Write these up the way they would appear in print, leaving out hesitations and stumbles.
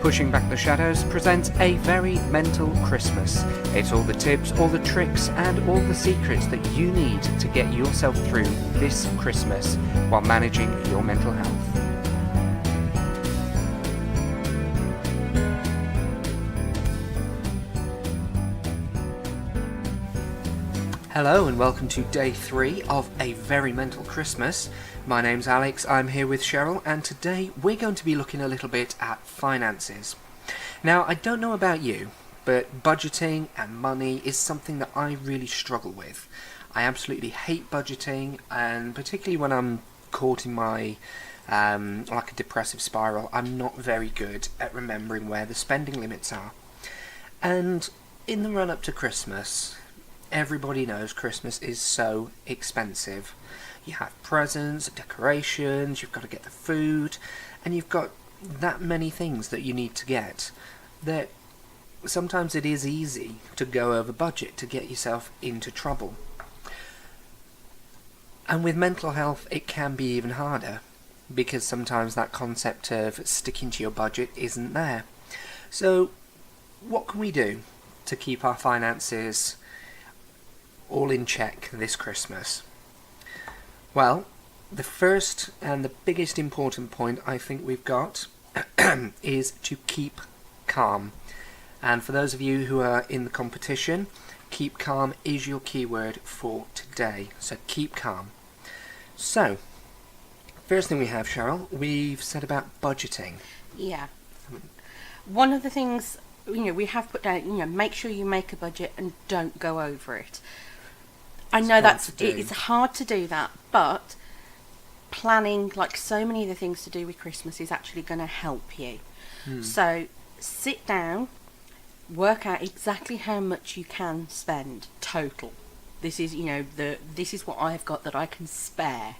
Pushing Back the Shadows presents A Very Mental Christmas. It's all the tips, all the tricks, and all the secrets that you need to get yourself through this Christmas while managing your mental health. Hello and welcome to day 3 of A Very Mental Christmas. My name's Alex, I'm here with Cheryl, and today we're going to be looking a little bit at finances. Now, I don't know about you, but budgeting and money is something that I really struggle with. I absolutely hate budgeting, and particularly when I'm caught in my like a depressive spiral, I'm not very good at remembering where the spending limits are. And in the run-up to Christmas, everybody knows Christmas is so expensive. You have presents, decorations, you've got to get the food, and you've got that many things that you need to get that sometimes it is easy to go over budget to get yourself into trouble. And with mental health it can be even harder, because sometimes that concept of sticking to your budget isn't there. So what can we do to keep our finances all in check this Christmas? Well, the first and the biggest important point I think we've got is to keep calm. And for those of you who are in the competition, keep calm is your keyword for today. So keep calm. So, first thing we have, Cheryl, we've said about budgeting. Yeah. One of the things, we have put down, make sure you make a budget and don't go over it. I know it's hard to do that, but planning, like so many of the things to do with Christmas, is actually going to help you. So sit down, work out exactly how much you can spend total. This is, this is what I've got that I can spare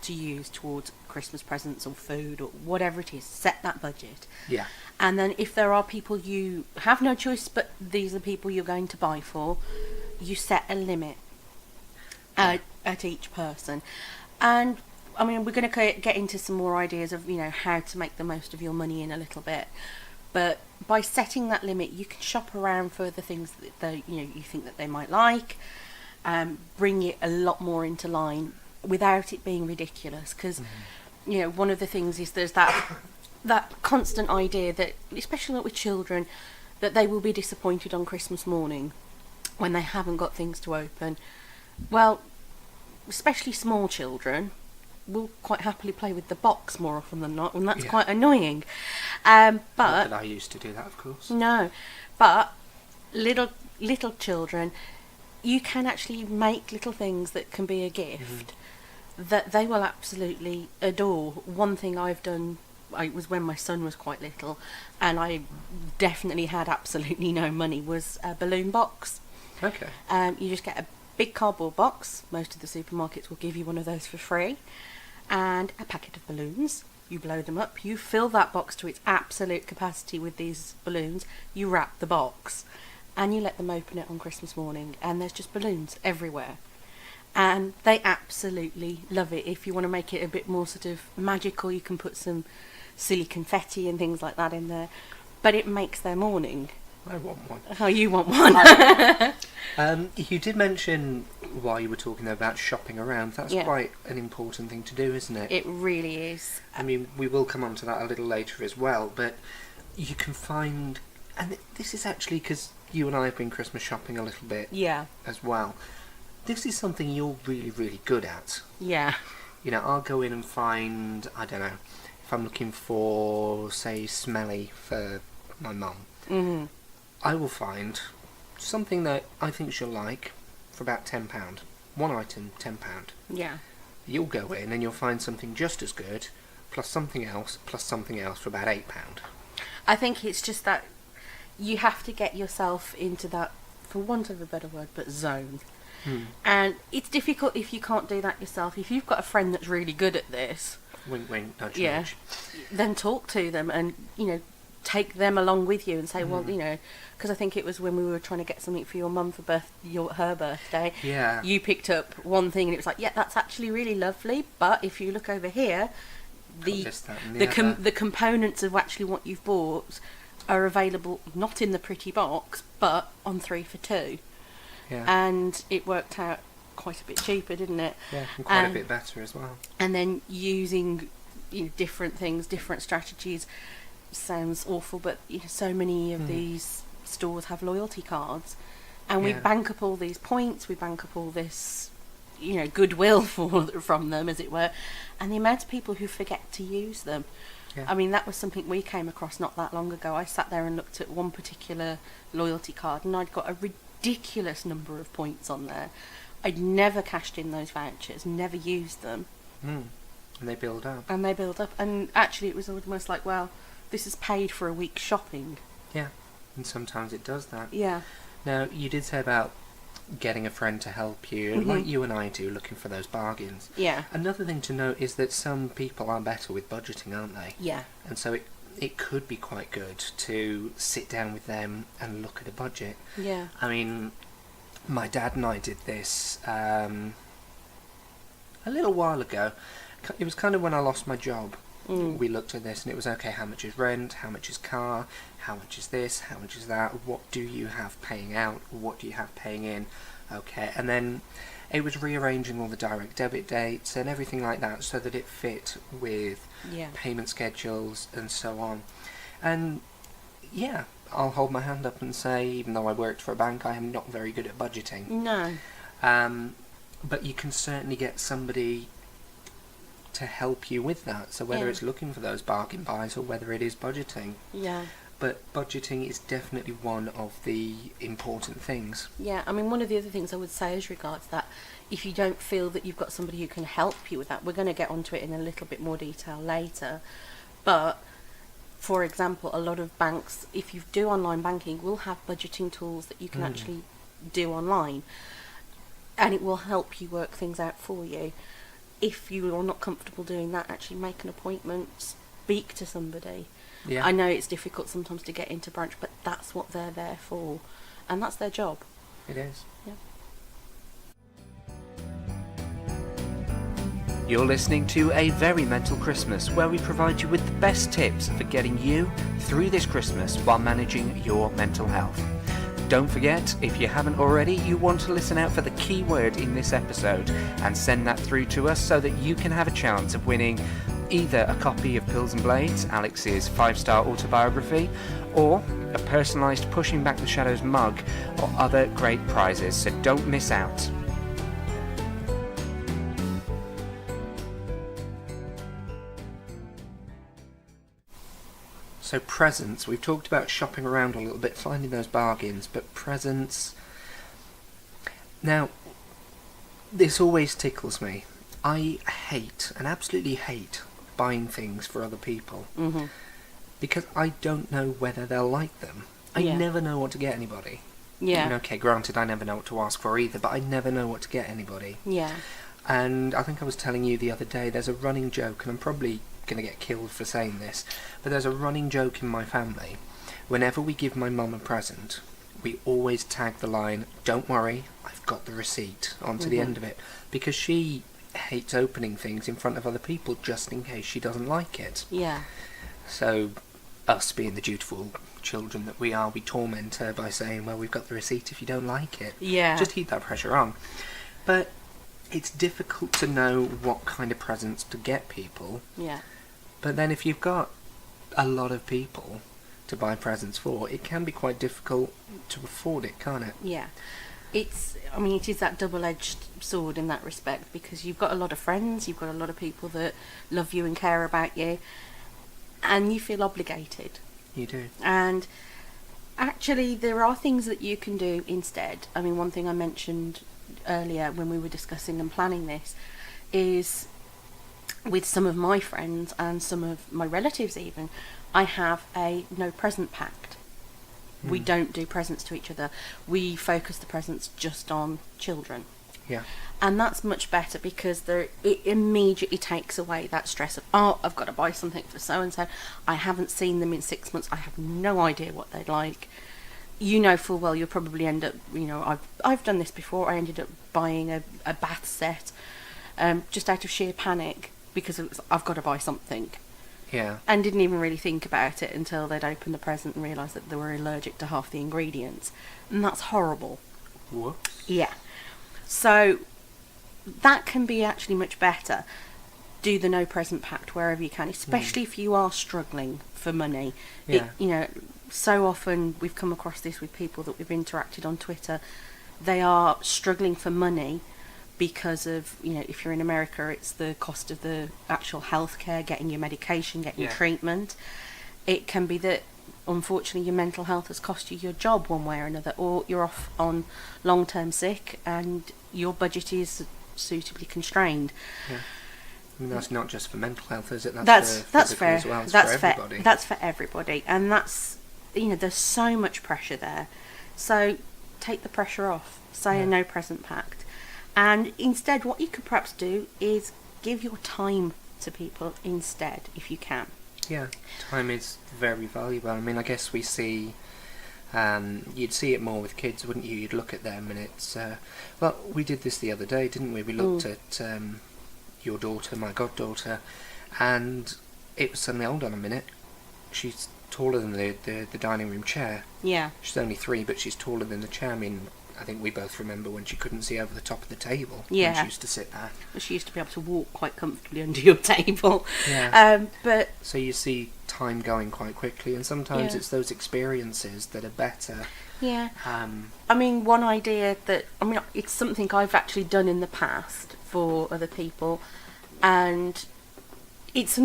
to use towards Christmas presents or food or whatever it is. Set that budget. Yeah. And then if there are people you have no choice, but these are people you're going to buy for, you set a limit at each person. And I mean, we're going to get into some more ideas of how to make the most of your money in a little bit, but by setting that limit you can shop around for the things that you think that they might like, bring it a lot more into line without it being ridiculous, because one of the things is there's that constant idea that, especially with children, that they will be disappointed on Christmas morning when they haven't got things to open. Well, especially small children will quite happily play with the box more often than not, and that's quite annoying. But not that I used to do that, of course. No, but little children, you can actually make little things that can be a gift that they will absolutely adore. One thing I've done, was when my son was quite little, and I definitely had absolutely no money, was a balloon box. Okay. You just get a big cardboard box. Most of the supermarkets will give you one of those for free, and a packet of balloons. You blow them up, you fill that box to its absolute capacity with these balloons, you wrap the box, and you let them open it on Christmas morning, and there's just balloons everywhere, and they absolutely love it. If you want to make it a bit more sort of magical, you can put some silly confetti and things like that in there, but it makes their morning. I want one. Oh, you want one? You did mention, while you were talking there, about shopping around. That's quite an important thing to do, isn't it? It really is. I mean, we will come on to that a little later as well, but you can find, and this is actually because you and I have been Christmas shopping a little bit as well. This is something you're really, really good at. Yeah. I'll go in and find, I don't know, if I'm looking for, say, smelly for my mum. I will find something that I think she'll like for about £10. One item, £10. Yeah. You'll go in and you'll find something just as good, plus something else for about £8. I think it's just that you have to get yourself into that, for want of a better word, but zone. And it's difficult if you can't do that yourself. If you've got a friend that's really good at this, wink wink, nudge nudge, then talk to them and take them along with you and say, well, because I think it was when we were trying to get something for your mum for her birthday. Yeah. You picked up one thing and it was like, that's actually really lovely, but if you look over here, the components of actually what you've bought are available not in the pretty box, but on 3 for 2. Yeah. And it worked out quite a bit cheaper, didn't it? Yeah, and quite a bit better as well. And then using different things, different strategies. Sounds awful, but so many of these stores have loyalty cards, and we bank up all these points, we bank up all this goodwill from them, as it were, and the amount of people who forget to use them. I mean, that was something we came across not that long ago. I sat there and looked at one particular loyalty card, and I'd got a ridiculous number of points on there. I'd never cashed in those vouchers, never used them. And they build up. And actually it was almost like, well, this is paid for a week's shopping. Yeah, and sometimes it does that. Yeah. Now, you did say about getting a friend to help you, like you and I do, looking for those bargains. Yeah. Another thing to note is that some people are better with budgeting, aren't they? Yeah. And so it could be quite good to sit down with them and look at a budget. Yeah. I mean, my dad and I did this a little while ago. It was kind of when I lost my job. We looked at this and it was, okay, how much is rent, how much is car, how much is this, how much is that, what do you have paying out, what do you have paying in, okay, and then it was rearranging all the direct debit dates and everything like that so that it fit with payment schedules and so on. And yeah, I'll hold my hand up and say, even though I worked for a bank, I am not very good at budgeting. No. But you can certainly get somebody to help you with that, so whether it's looking for those bargain buys or whether it is budgeting. Yeah. But budgeting is definitely one of the important things. Yeah, I mean, one of the other things I would say as regards that, if you don't feel that you've got somebody who can help you with that, we're going to get onto it in a little bit more detail later, but for example, a lot of banks, if you do online banking, will have budgeting tools that you can actually do online, and it will help you work things out for you. If you are not comfortable doing that, actually make an appointment, speak to somebody. Yeah. I know it's difficult sometimes to get into branch, but that's what they're there for, and that's their job. It is. Yeah. You're listening to A Very Mental Christmas, where we provide you with the best tips for getting you through this Christmas while managing your mental health. Don't forget, if you haven't already, you want to listen out for the key word in this episode and send that through to us so that you can have a chance of winning either a copy of Pills and Blades, Alex's 5-star autobiography, or a personalised Pushing Back the Shadows mug or other great prizes, so don't miss out. So presents, we've talked about shopping around a little bit, finding those bargains, but presents... Now, this always tickles me. I hate, and absolutely hate, buying things for other people. Because I don't know whether they'll like them. I never know what to get anybody. Yeah. And okay, granted, I never know what to ask for either, but I never know what to get anybody. Yeah. And I think I was telling you the other day, there's a running joke, and I'm probably going to get killed for saying this, but there's a running joke in my family. Whenever we give my mum a present, we always tag the line, "Don't worry, I've got the receipt," onto the end of it, because she hates opening things in front of other people just in case she doesn't like it. Yeah. So us being the dutiful children that we are, we torment her by saying, well, we've got the receipt if you don't like it. Yeah. Just keep that pressure on. But it's difficult to know what kind of presents to get people. Yeah. But then if you've got a lot of people to buy presents for, it can be quite difficult to afford it, can't it? Yeah. It is that double-edged sword in that respect, because you've got a lot of friends, you've got a lot of people that love you and care about you, and you feel obligated. You do. And actually, there are things that you can do instead. I mean, one thing I mentioned earlier when we were discussing and planning this is, with some of my friends and some of my relatives even, I have a no present pact. We don't do presents to each other. We focus the presents just on children. Yeah. And that's much better, because it immediately takes away that stress of, oh, I've got to buy something for so-and-so. I haven't seen them in 6 months. I have no idea what they'd like. You know full well you'll probably end up, I've done this before. I ended up buying a bath set just out of sheer panic, because I've got to buy something. Yeah. and didn't even really think about it until they'd opened the present and realised that they were allergic to half the ingredients. And that's horrible. Whoops. Yeah. So that can be actually much better. Do the no present pact wherever you can, especially if you are struggling for money. Yeah. So often we've come across this with people that we've interacted on Twitter. They are struggling for money because of, if you're in America, it's the cost of the actual healthcare, getting your medication, getting your treatment. It can be that, unfortunately, your mental health has cost you your job one way or another, or you're off on long-term sick and your budget is suitably constrained. Yeah. I mean, that's not just for mental health, is it? That's for fair. as well. It's That's for fair. everybody. That's for everybody, and that's there's so much pressure there. So take the pressure off. Say a no present pact, and instead, what you could perhaps do is give your time to people instead, if you can. Yeah, time is very valuable. I mean, I guess we see. You'd see it more with kids, wouldn't you? You'd look at them, and it's. Well, we did this the other day, didn't we? We looked at your daughter, my goddaughter, and it was suddenly, hold on a minute, she's taller than the dining room chair. Yeah. She's only 3, but she's taller than the chair. I mean, I think we both remember when she couldn't see over the top of the table when she used to sit there. She used to be able to walk quite comfortably under your table. Yeah. But so you see time going quite quickly, and sometimes it's those experiences that are better. Yeah. I mean, one idea it's something I've actually done in the past for other people, and it's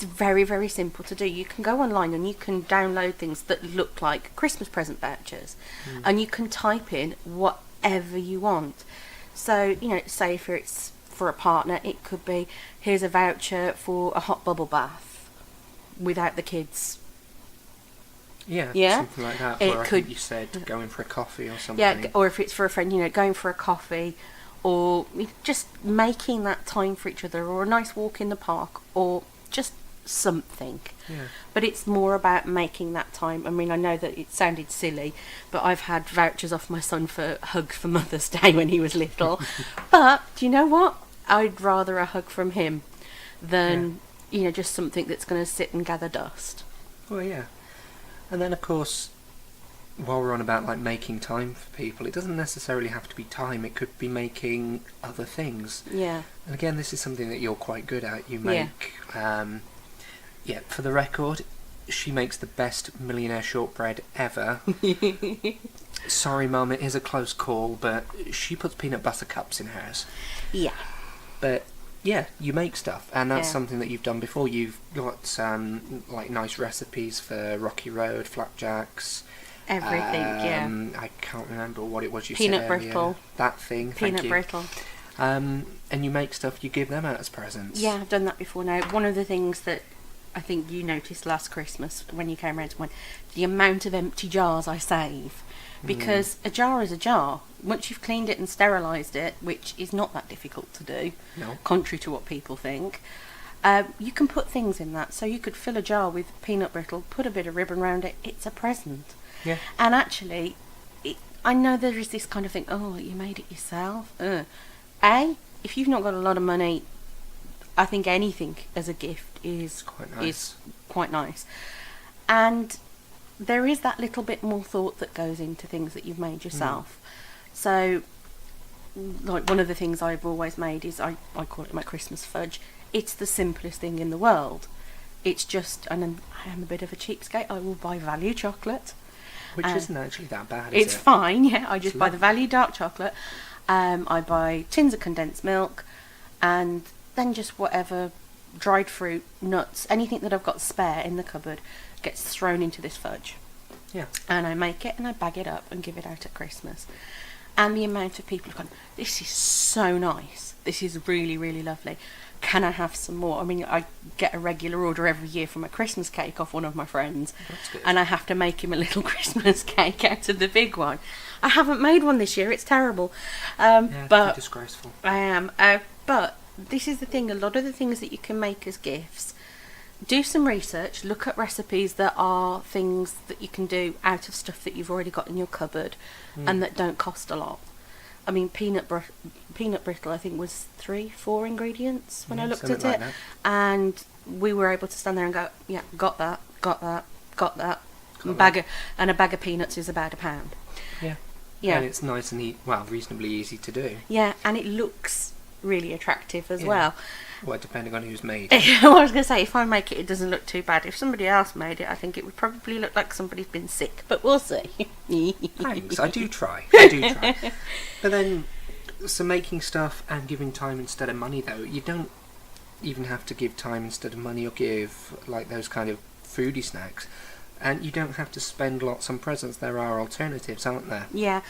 very, very simple to do. You can go online and you can download things that look like Christmas present vouchers, and you can type in whatever you want. So, say if it's for a partner, it could be, here's a voucher for a hot bubble bath without the kids. Yeah, something like that. Or I think you said going for a coffee or something. Yeah, or if it's for a friend, going for a coffee, or just making that time for each other, or a nice walk in the park, or just something. Yeah. But it's more about making that time. I mean, I know that it sounded silly, but I've had vouchers off my son for hug for Mother's Day when he was little. But do you know what? I'd rather a hug from him than just something that's going to sit and gather dust. Well, yeah. And then, of course, while we're on about making time for people, it doesn't necessarily have to be time. It could be making other things. Yeah. And again, this is something that you're quite good at. You make, for the record, she makes the best millionaire shortbread ever. Sorry, Mum, it is a close call, but she puts peanut butter cups in hers. Yeah. But yeah, you make stuff, and that's something that you've done before. You've got nice recipes for Rocky Road, flapjacks. Everything, I can't remember what it was you Peanut said brittle. earlier. That thing, Peanut thank you. brittle. And you make stuff, you give them out as presents. Yeah, I've done that before now. One of the things that I think you noticed last Christmas when you came around to mine, the amount of empty jars I save. Because a jar is a jar. Once you've cleaned it and sterilised it, which is not that difficult to do, contrary to what people think, you can put things in that. So you could fill a jar with peanut brittle, put a bit of ribbon around it, it's a present. Yeah. And actually, I know there is this kind of thing, you made it yourself. If you've not got a lot of money, I think anything as a gift is quite nice. And there is that little bit more thought that goes into things that you've made yourself. So, one of the things I've always made is, I call it my Christmas fudge. It's the simplest thing in the world. It's just, and I am a bit of a cheapskate, I will buy value chocolate. Which isn't actually that bad, is it? It's fine, yeah. I just buy the value dark chocolate. I buy tins of condensed milk, and then just whatever dried fruit, nuts, anything that I've got spare in the cupboard gets thrown into this fudge. Yeah. And I make it and I bag it up and give it out at Christmas. And the amount of people who've gone, this is so nice. This is really, really lovely. Can I have some more? I mean, I get a regular order every year from a Christmas cake off one of my friends. That's good. And I have to make him a little Christmas cake out of the big one. I haven't made one this year. It's terrible. But disgraceful. I am. But this is the thing. A lot of the things that you can make as gifts, do some research. Look at recipes that are things that you can do out of stuff that you've already got in your cupboard and that don't cost a lot. I mean, peanut brittle, I think, was 3-4 ingredients when I looked at it. Like and we were able to stand there and go, yeah, got that, got that, got that. Got And a bag of peanuts is about £1. Yeah. Yeah. And it's nice and reasonably easy to do. Yeah, and it looks really attractive as well. Well, depending on who's made it. I was going to say, if I make it, it doesn't look too bad. If somebody else made it, I think it would probably look like somebody's been sick, but we'll see. Thanks, I do try. But then, so making stuff and giving time instead of money, though, you don't even have to give time instead of money or give, like, those kind of foodie snacks. And you don't have to spend lots on presents. There are alternatives, aren't there? Yeah.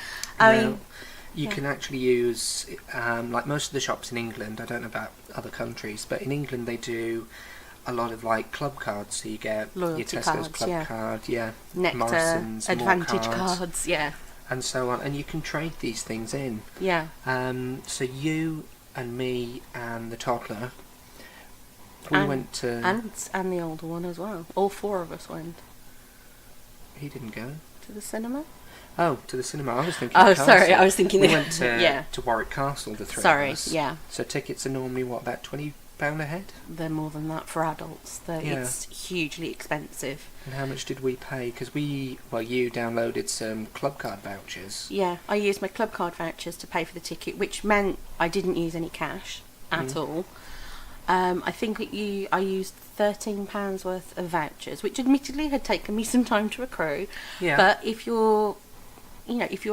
You can actually use, like most of the shops in England, I don't know about other countries, but in England they do a lot of like club cards. So you get loyalty your Tesco's cards, club card, Nectar, Morrison's, Advantage more cards, yeah. and so on. And you can trade these things in. Yeah. So you and me and the toddler, we went to... And the older one as well. All four of us went. He didn't go. To the cinema? Oh, to the cinema. I was thinking. Oh, Castle. sorry. I was thinking. We went to Warwick Castle. The three of us. Sorry. Yeah. So tickets are normally about £20 a head. They're more than that for adults. It's hugely expensive. And how much did we pay? Because you downloaded some club card vouchers. Yeah, I used my club card vouchers to pay for the ticket, which meant I didn't use any cash at all. I think I used £13 worth of vouchers, which admittedly had taken me some time to accrue. Yeah. But if you're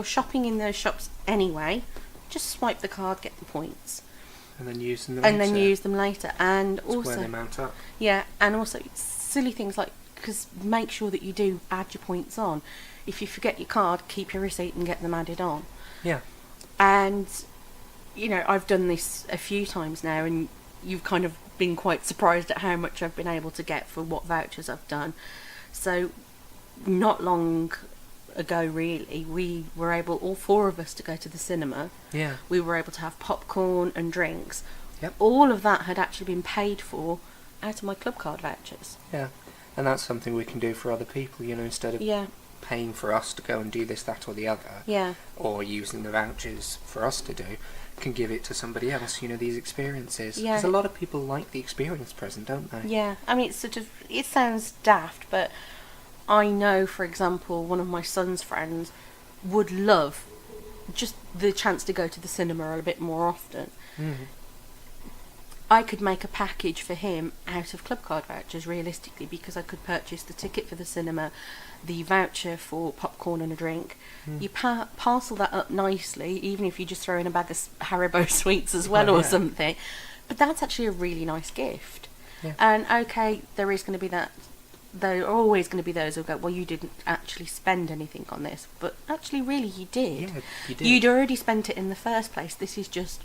shopping in those shops anyway, just swipe the card, get the points, and then use them later. And that's also where they mount up. Yeah, and also silly things like, because make sure that you do add your points on. If you forget your card, keep your receipt and get them added on. Yeah. And I've done this a few times now, and you've kind of been quite surprised at how much I've been able to get for what vouchers I've done. So not long ago, really, we were able, all four of us, to go to the cinema. Yeah. We were able to have popcorn and drinks. Yep. All of that had actually been paid for out of my club card vouchers. Yeah. And that's something we can do for other people, instead of paying for us to go and do this, that or the other. Yeah. Or using the vouchers for us to do. Can give it to somebody else, these experiences. Yeah. Because a lot of people like the experience present, don't they? Yeah, I mean, it sounds daft, but I know, for example, one of my son's friends would love just the chance to go to the cinema a bit more often. Mm. I could make a package for him out of club card vouchers, realistically, because I could purchase the ticket for the cinema, the voucher for popcorn and a drink. You parcel that up nicely, even if you just throw in a bag of Haribo sweets as well or something. But that's actually a really nice gift. Yeah. And okay, there is going to be that. There are always going to be those who go, well, you didn't actually spend anything on this. But actually, really, you did. Yeah, you did. You'd already spent it in the first place. This is just,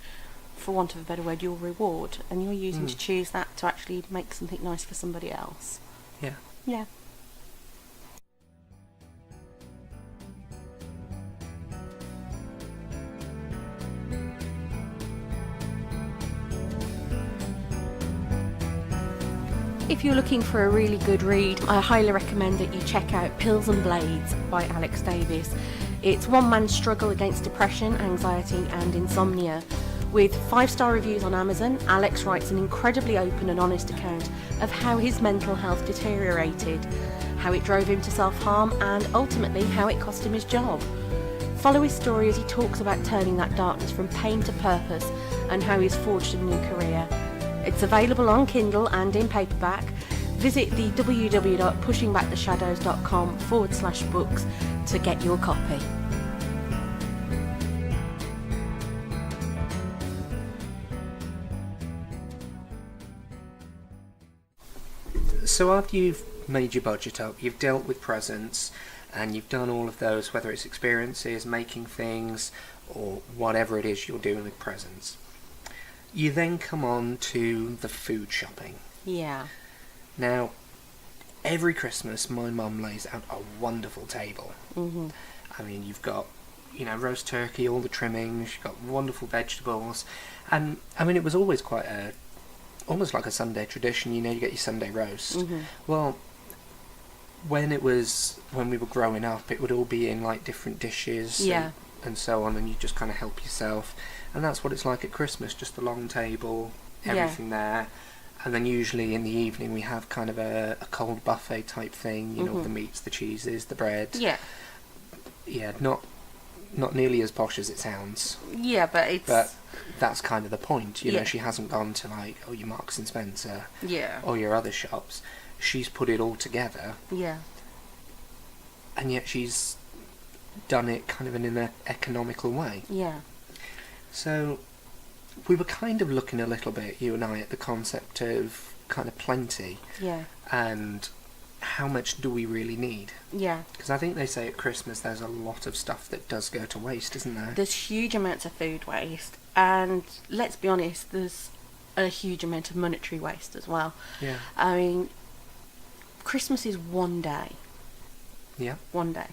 for want of a better word, your reward. And you're using to choose that to actually make something nice for somebody else. Yeah. Yeah. If you're looking for a really good read, I highly recommend that you check out Pills and Blades by Alex Davis. It's one man's struggle against depression, anxiety and insomnia. With 5-star reviews on Amazon, Alex writes an incredibly open and honest account of how his mental health deteriorated, how it drove him to self-harm and ultimately how it cost him his job. Follow his story as he talks about turning that darkness from pain to purpose and how he's forged a new career. It's available on Kindle and in paperback. Visit the www.pushingbacktheshadows.com/books to get your copy. So after you've made your budget up, you've dealt with presents, and you've done all of those, whether it's experiences, making things, or whatever it is you're doing with presents, you then come on to the food shopping. Yeah. Now, every Christmas my mum lays out a wonderful table. Mm-hmm. I mean, you've got, roast turkey, all the trimmings, you've got wonderful vegetables, and I mean, it was always almost like a Sunday tradition, you get your Sunday roast. Mm-hmm. Well, when we were growing up, it would all be in like different dishes and so on, and you just kind of help yourself. And that's what it's like at Christmas, just the long table, everything there. And then usually in the evening we have kind of a cold buffet type thing, you know, Mhm. the meats, the cheeses, the bread. Yeah. Yeah, not nearly as posh as it sounds, Yeah, but it's... but that's kind of the point. You know, Yeah. she hasn't gone to like, oh, your Marks and Spencer Yeah. or your other shops. She's put it all together, Yeah. and yet she's done it kind of in an economical way. Yeah. So we were kind of looking a little bit, you and I, at the concept of kind of plenty Yeah. and how much do we really need? Yeah. Because I think they say at Christmas there's a lot of stuff that does go to waste, isn't there? There's huge amounts of food waste, and let's be honest, there's a huge amount of monetary waste as well. Yeah. I mean, Christmas is one day. Yeah. One day.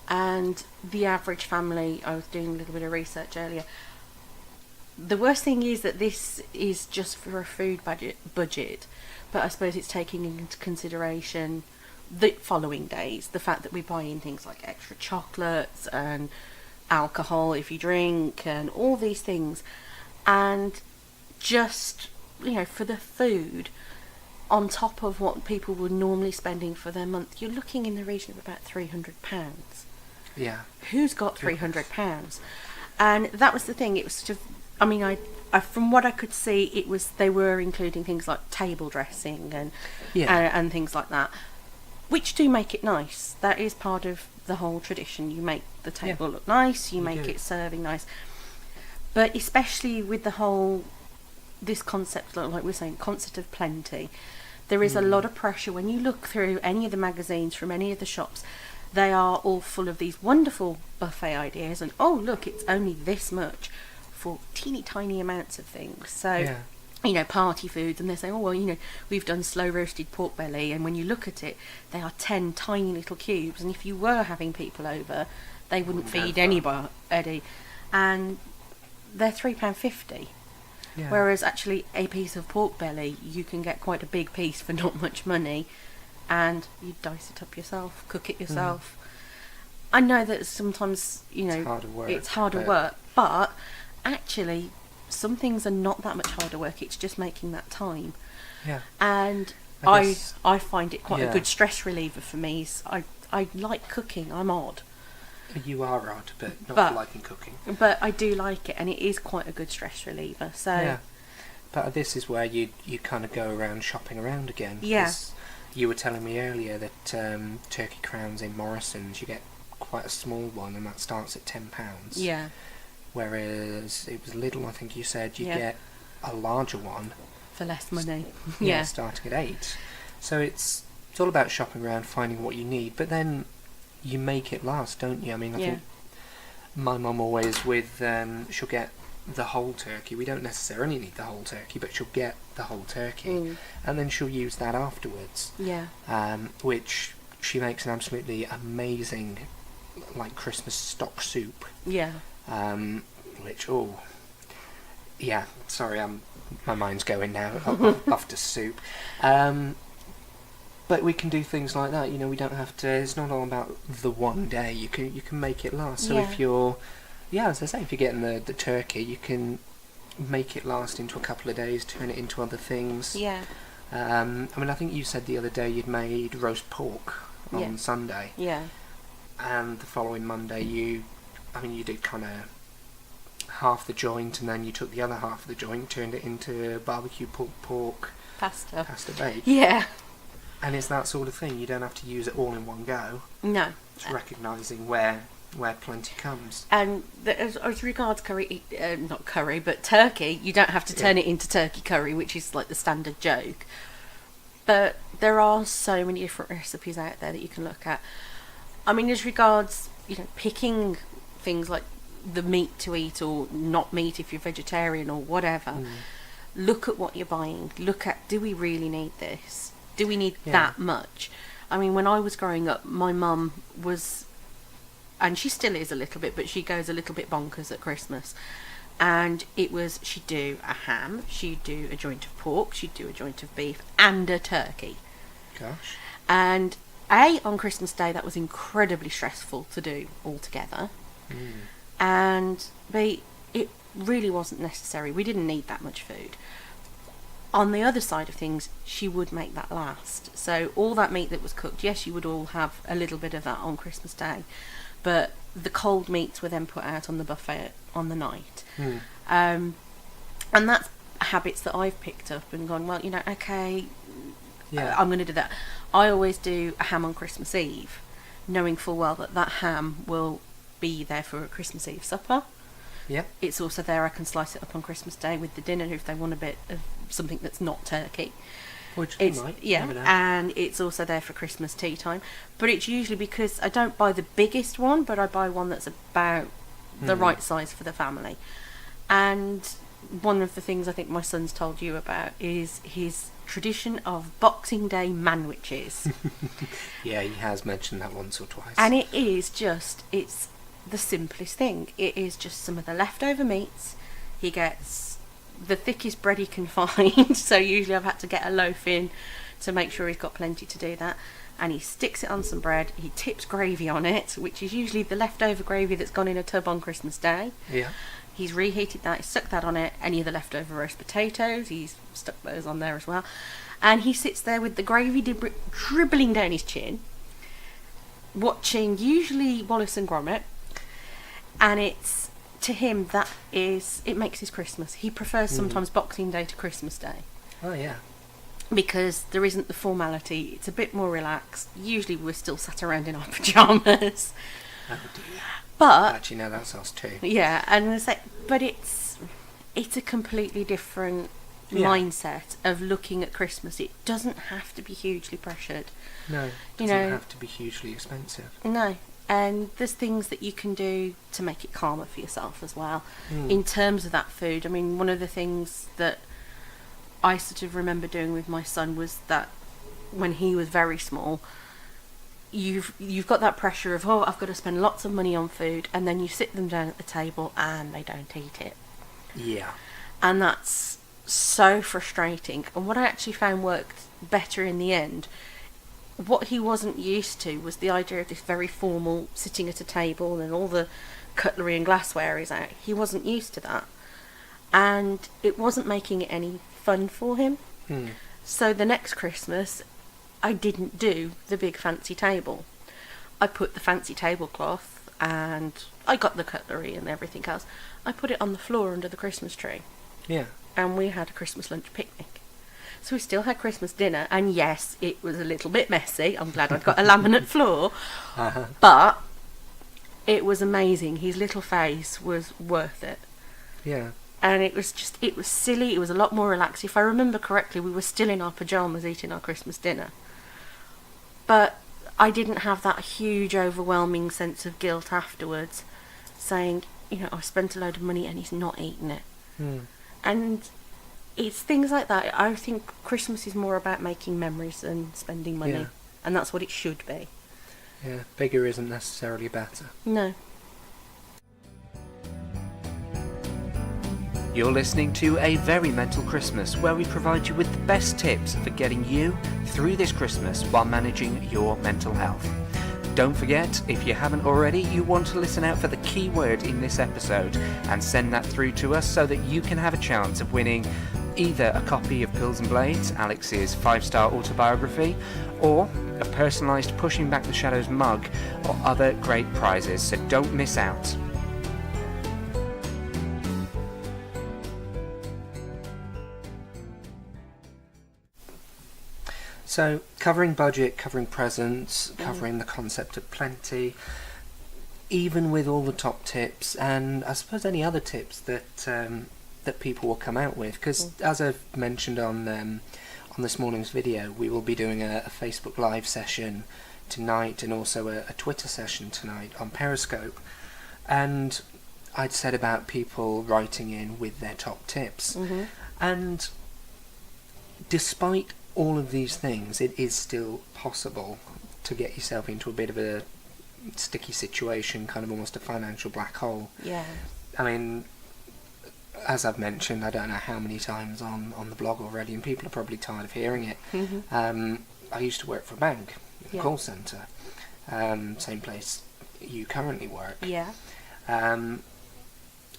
And the average family, I was doing a little bit of research earlier, the worst thing is that this is just for a food budget, but I suppose it's taking into consideration the following days, the fact that we buy in things like extra chocolates and alcohol if you drink and all these things, and just, you know, for the food on top of what people would normally spending for their month, you're looking in the region of about £300. Yeah. Who's got £300? And that was the thing. It was sort of, I mean, I from what I could see, it was, they were including things like table dressing and and things like that, which do make it nice. That is part of the whole tradition. You make the table look nice. You make do. it serving nice. But especially with the whole, this concept, like we're saying, concept of plenty, there is a lot of pressure when you look through any of the magazines from any of the shops. They are all full of these wonderful buffet ideas, and oh look, it's only this much for teeny tiny amounts of things. So, you know, party foods, and they say, oh well, you know, we've done slow roasted pork belly, and when you look at it, they are 10 tiny little cubes, and if you were having people over, they wouldn't feed anybody, and they're £3.50. Yeah. Whereas actually a piece of pork belly, you can get quite a big piece for not much money, and you dice it up yourself, cook it yourself. I know that sometimes, you know, it's harder work, but actually some things are not that much harder work. It's just making that time. Yeah. And I I find it quite a good stress reliever for me. I like cooking. I'm odd. You are odd, but not for liking cooking. But I do like it, and it is quite a good stress reliever. So yeah. But this is where you kind of go around shopping around again. Yeah. You were telling me earlier that turkey crowns in Morrison's, you get quite a small one, and that starts at £10. Yeah. Whereas it was Lidl, I think you said, you get a larger one for less money. Starting at £8. So it's all about shopping around, finding what you need, but then you make it last, don't you? I mean, I think my mum always she'll get the whole turkey. We don't necessarily need the whole turkey, but she'll get the whole turkey, and then she'll use that afterwards. Yeah. Which she makes an absolutely amazing, like, Christmas stock soup. Yeah. Which sorry, my mind's going now off to soup. But we can do things like that. You know, we don't have to. It's not all about the one day. You can make it last. So if you're as I say, if you're getting the turkey, you can make it last into a couple of days, turn it into other things. Yeah. I mean, I think you said the other day you'd made roast pork on Sunday. Yeah. And the following Monday you did kind of half the joint, and then you took the other half of the joint, turned it into barbecue pulled pork pasta bake. Yeah. And it's that sort of thing. You don't have to use it all in one go. No. It's recognising where plenty comes. And as regards curry, not curry, but turkey, you don't have to turn it into turkey curry, which is like the standard joke. But there are so many different recipes out there that you can look at. I mean, as regards, you know, picking things like the meat to eat or not meat if you're vegetarian or whatever, look at what you're buying. Look at, do we really need this? Do we need that much? I mean, when I was growing up, my mum was, and she still is a little bit, but she goes a little bit bonkers at Christmas. And it was, she'd do a ham, she'd do a joint of pork, she'd do a joint of beef, and a turkey. Gosh. And on Christmas Day, that was incredibly stressful to do all together. And B, it really wasn't necessary. We didn't need that much food. on the other side of things, she would make that last. So all that meat that was cooked, yes, you would all have a little bit of that on Christmas Day, but the cold meats were then put out on the buffet on the night. And that's habits that I've picked up and gone, well, okay, I'm going to do that. I always do a ham on Christmas Eve, knowing full well that ham will be there for a Christmas Eve supper. Yeah. It's also there, I can slice it up on Christmas Day with the dinner if they want a bit of something that's not turkey. Which they might. Yeah, and it's also there for Christmas tea time. But it's usually because I don't buy the biggest one, but I buy one that's about the right size for the family. And one of the things I think my son's told you about is his tradition of Boxing Day manwiches. Yeah, he has mentioned that once or twice. And it's the simplest thing. It is just some of the leftover meats. He gets the thickest bread he can find, so usually I've had to get a loaf in to make sure he's got plenty to do that. And he sticks it on some bread, he tips gravy on it, which is usually the leftover gravy that's gone in a tub on Christmas Day. Yeah. He's reheated that, he's stuck that on it, any of the leftover roast potatoes, he's stuck those on there as well. And he sits there with the gravy dribbling down his chin, watching usually Wallace and Gromit. And it's, to him, it makes his Christmas. He prefers sometimes Boxing Day to Christmas Day. Oh, yeah. Because there isn't the formality, it's a bit more relaxed. Usually we're still sat around in our pyjamas. Oh, dear. But actually, no, that's us too. Yeah, and it's a completely different mindset of looking at Christmas. It doesn't have to be hugely pressured. No, it doesn't have to be hugely expensive. No, and there's things that you can do to make it calmer for yourself as well. In terms of that food, I mean, one of the things that I sort of remember doing with my son was that when he was very small, you've got that pressure of, I've got to spend lots of money on food, and then you sit them down at the table and they don't eat it. Yeah. And that's so frustrating. And what I actually found worked better in the end, what he wasn't used to was the idea of this very formal sitting at a table and all the cutlery and glassware is out. He wasn't used to that. And it wasn't making it any fun for him. So the next Christmas, I didn't do the big fancy table. I put the fancy tablecloth and I got the cutlery and everything else. I put it on the floor under the Christmas tree. Yeah. And we had a Christmas lunch picnic. So we still had Christmas dinner, and yes, it was a little bit messy. I'm glad I'd got a laminate floor. But it was amazing. His little face was worth it. Yeah. And it was silly. It was a lot more relaxed. If I remember correctly, we were still in our pyjamas eating our Christmas dinner. But I didn't have that huge, overwhelming sense of guilt afterwards, saying, I spent a load of money and he's not eating it. And it's things like that. I think Christmas is more about making memories than spending money. Yeah. And that's what it should be. Yeah, bigger isn't necessarily better. No. You're listening to A Very Mental Christmas, where we provide you with the best tips for getting you through this Christmas while managing your mental health. Don't forget, if you haven't already, you want to listen out for the key word in this episode and send that through to us so that you can have a chance of winning either a copy of Pills and Blades, Alex's 5-star autobiography, or a personalised Pushing Back the Shadows mug, or other great prizes, so don't miss out. So, covering budget, covering presents, covering the concept of plenty, even with all the top tips, and I suppose any other tips that people will come out with, because as I've mentioned on this morning's video, we will be doing a Facebook Live session tonight and also a Twitter session tonight on Periscope, and I'd said about people writing in with their top tips, and despite all of these things, it is still possible to get yourself into a bit of a sticky situation, kind of almost a financial black hole. Yeah. I mean, as I've mentioned, I don't know how many times on the blog already, and people are probably tired of hearing it. I used to work for a bank, a call centre, same place you currently work. Yeah.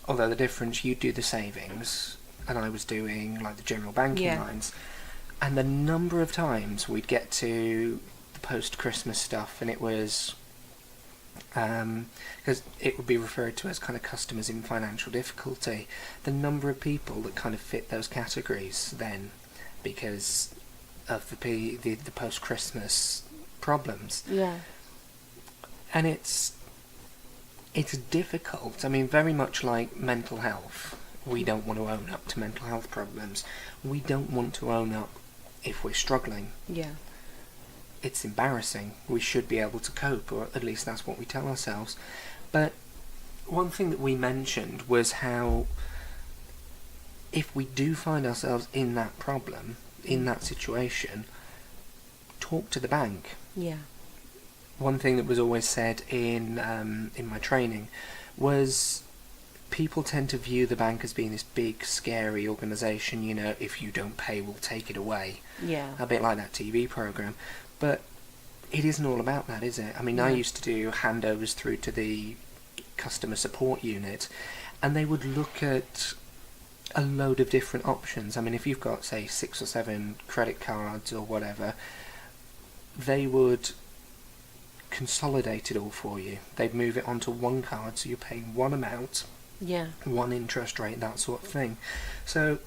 Although the difference, you do the savings, and I was doing like the general banking Yeah. lines, and the number of times we'd get to the post-Christmas stuff, and it was because it would be referred to as kind of customers in financial difficulty. The number of people that kind of fit those categories then, because of the post-Christmas problems, Yeah. and it's difficult. I mean, very much like mental health. We don't want to own up to mental health problems. We don't want to own up if we're struggling. Yeah. It's embarrassing. We should be able to cope, or at least that's what we tell ourselves. But one thing that we mentioned was how if we do find ourselves in that problem, in that situation, talk to the bank. Yeah. One thing that was always said in my training was people tend to view the bank as being this big, scary organisation. You know, if you don't pay, we'll take it away. Yeah. A bit like that TV programme. But it isn't all about that, is it? I mean, I used to do handovers through to the customer support unit, and they would look at a load of different options. I mean, if you've got, say, 6 or 7 credit cards or whatever, they would consolidate it all for you. They'd move it onto one card, so you're paying one amount, Yeah. one interest rate, that sort of thing. So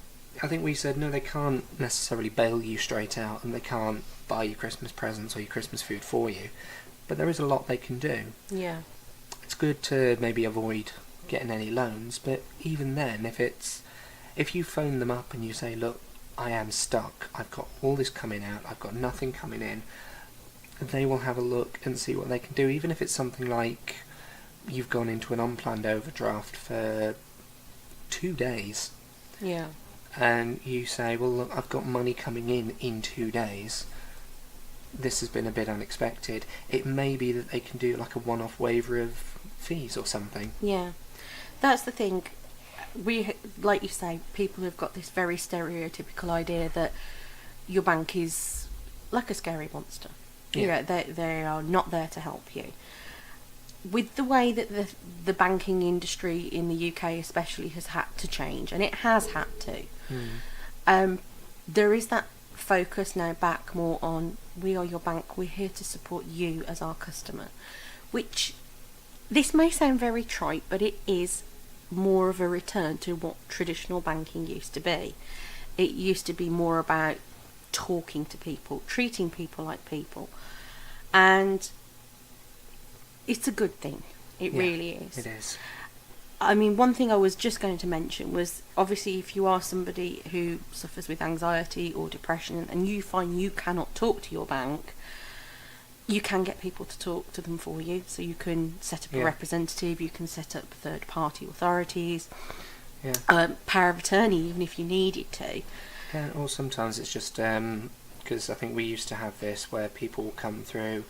I think we said, no, they can't necessarily bail you straight out, and they can't buy you Christmas presents or your Christmas food for you, but there is a lot they can do. Yeah. It's good to maybe avoid getting any loans, but even then, if you phone them up and you say, look, I am stuck, I've got all this coming out, I've got nothing coming in, they will have a look and see what they can do, even if it's something like you've gone into an unplanned overdraft for 2 days, Yeah. and you say, well, look, I've got money coming in 2 days. This has been a bit unexpected. It may be that they can do like a one-off waiver of fees or something. Yeah. That's the thing. Like you say, people have got this very stereotypical idea that your bank is like a scary monster. Yeah. They are not there to help you. With the way that the banking industry in the UK especially has had to change, and it has had to, there is that focus now back more on, we are your bank, we're here to support you as our customer, which this may sound very trite, but it is more of a return to what traditional banking used to be. It used to be more about talking to people, treating people like people, and it's a good thing. It really is. It is. I mean, one thing I was just going to mention was, obviously, if you are somebody who suffers with anxiety or depression and you find you cannot talk to your bank, you can get people to talk to them for you. So you can set up a representative, you can set up third-party authorities, power of attorney, even if you needed to. Yeah, or sometimes it's just because I think we used to have this where people will come through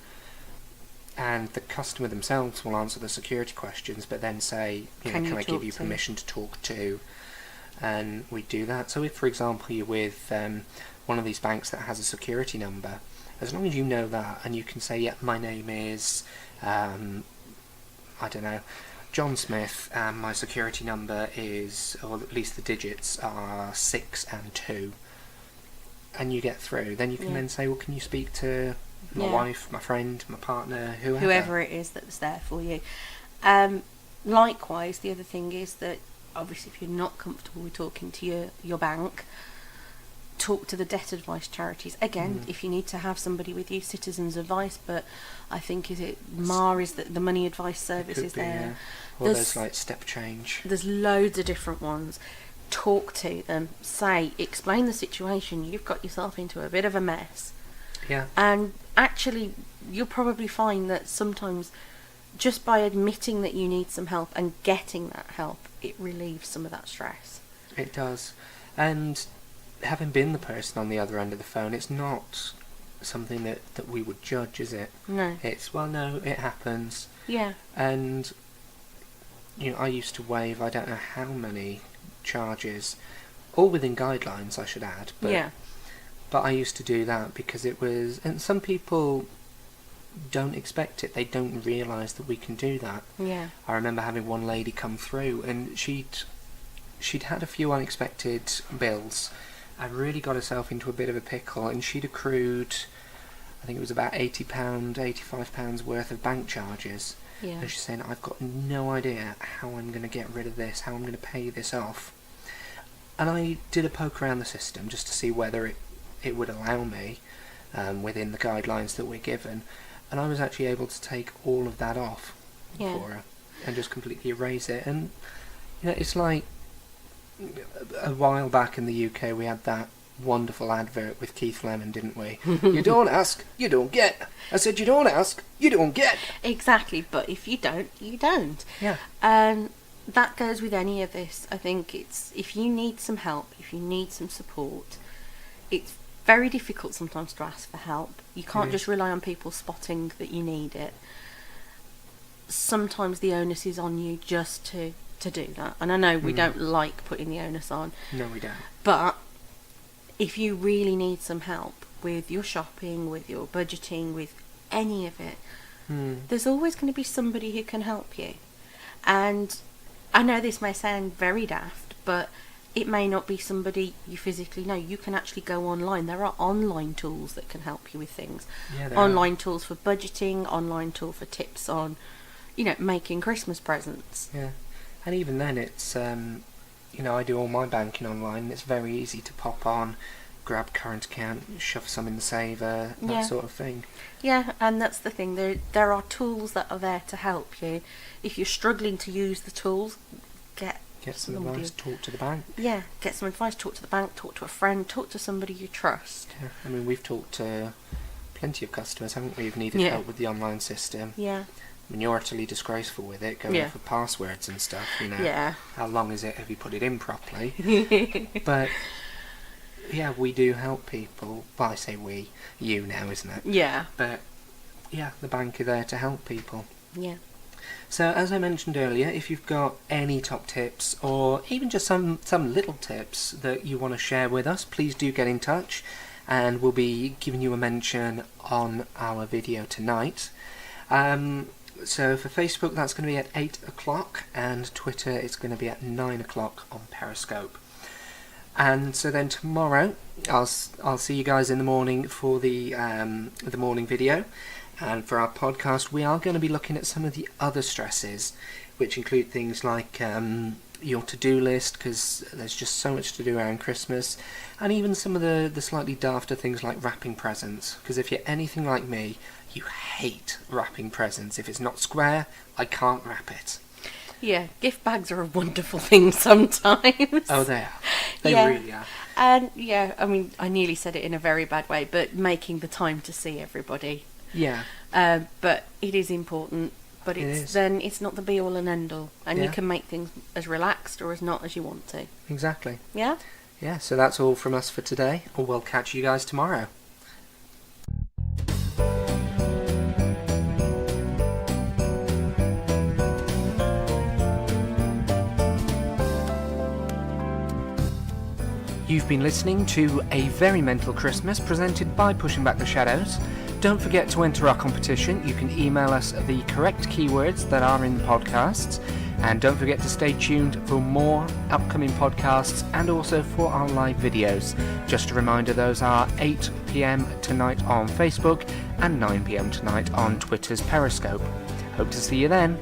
and the customer themselves will answer the security questions, but then say, can I give you permission to talk to? And we do that. So if, for example, you're with one of these banks that has a security number, as long as you know that and you can say, yeah, my name is, I don't know, John Smith, and my security number is, or at least the digits are 6 and 2, and you get through, then you can then say, well, can you speak to my wife, my friend, my partner, whoever it is that's there for you. Likewise, the other thing is that obviously if you're not comfortable with talking to your bank, talk to the debt advice charities. Again, if you need to have somebody with you, Citizens Advice, but I think MAR is the money advice service is there. Yeah. Or there's like Step Change. There's loads of different ones. Talk to them, explain the situation, you've got yourself into a bit of a mess. Yeah. And actually, you'll probably find that sometimes just by admitting that you need some help and getting that help, it relieves some of that stress. It does. And having been the person on the other end of the phone, it's not something that we would judge, is it? No. It's, well, no, it happens. Yeah. And, I used to waive, I don't know how many charges, all within guidelines, I should add. But I used to do that because it was, and some people don't expect it. They don't realise that we can do that. Yeah. I remember having one lady come through and she'd she'd had a few unexpected bills and really got herself into a bit of a pickle, and she'd accrued, I think it was about £80, £85 worth of bank charges. Yeah. And she's saying, I've got no idea how I'm going to get rid of this, how I'm going to pay this off. And I did a poke around the system just to see whether it would allow me within the guidelines that we're given. And I was actually able to take all of that off for her and just completely erase it. And it's like a while back in the UK we had that wonderful advert with Keith Lemon, didn't we? You don't ask, you don't get. I said, you don't ask, you don't get. Exactly, but if you don't, you don't. Yeah. And that goes with any of this. I think it's, if you need some help, if you need some support, it's very difficult sometimes to ask for help. You can't just rely on people spotting that you need it. Sometimes the onus is on you just to do that. And I know we don't like putting the onus on. No, we don't. But if you really need some help with your shopping, with your budgeting, with any of it, there's always going to be somebody who can help you. And I know this may sound very daft, but it may not be somebody you physically know. You can actually go online. There are online tools that can help you with things. Yeah, online tools for budgeting, online tool for tips on, making Christmas presents. Yeah. And even then it's, I do all my banking online, and it's very easy to pop on, grab current account, shove some in the saver, that sort of thing. Yeah, and that's the thing. There are tools that are there to help you. If you're struggling to use the tools, get some advice, talk to the bank. Yeah, get some advice, talk to the bank, talk to a friend, talk to somebody you trust. Yeah, I mean, we've talked to plenty of customers, haven't we, who've needed help with the online system. Yeah. I mean, you're utterly disgraceful with it, going for passwords and stuff, Yeah. How long is it? Have you put it in properly? But, yeah, we do help people. Well, I say we, you now, isn't it? Yeah. But, yeah, the bank are there to help people. Yeah. So, as I mentioned earlier, if you've got any top tips, or even just some little tips that you want to share with us, please do get in touch, and we'll be giving you a mention on our video tonight. So for Facebook, that's going to be at 8 o'clock, and Twitter, it's going to be at 9 o'clock on Periscope. And so then tomorrow, I'll see you guys in the morning for the morning video. And for our podcast, we are going to be looking at some of the other stresses, which include things like your to-do list, because there's just so much to do around Christmas, and even some of the slightly dafter things like wrapping presents, because if you're anything like me, you hate wrapping presents. If it's not square, I can't wrap it. Yeah, gift bags are a wonderful thing sometimes. Oh, they are. They really are. And I mean, I nearly said it in a very bad way, but making the time to see everybody. Yeah. But it is important. But it's not the be all and end all, and you can make things as relaxed or as not as you want to. Exactly. Yeah. Yeah. So that's all from us for today. Or we'll catch you guys tomorrow. You've been listening to A Very Mental Christmas, presented by Pushing Back the Shadows. Don't forget to enter our competition. You can email us the correct keywords that are in the podcasts. And don't forget to stay tuned for more upcoming podcasts and also for our live videos. Just a reminder, those are 8 p.m. tonight on Facebook and 9 p.m. tonight on Twitter's Periscope. Hope to see you then.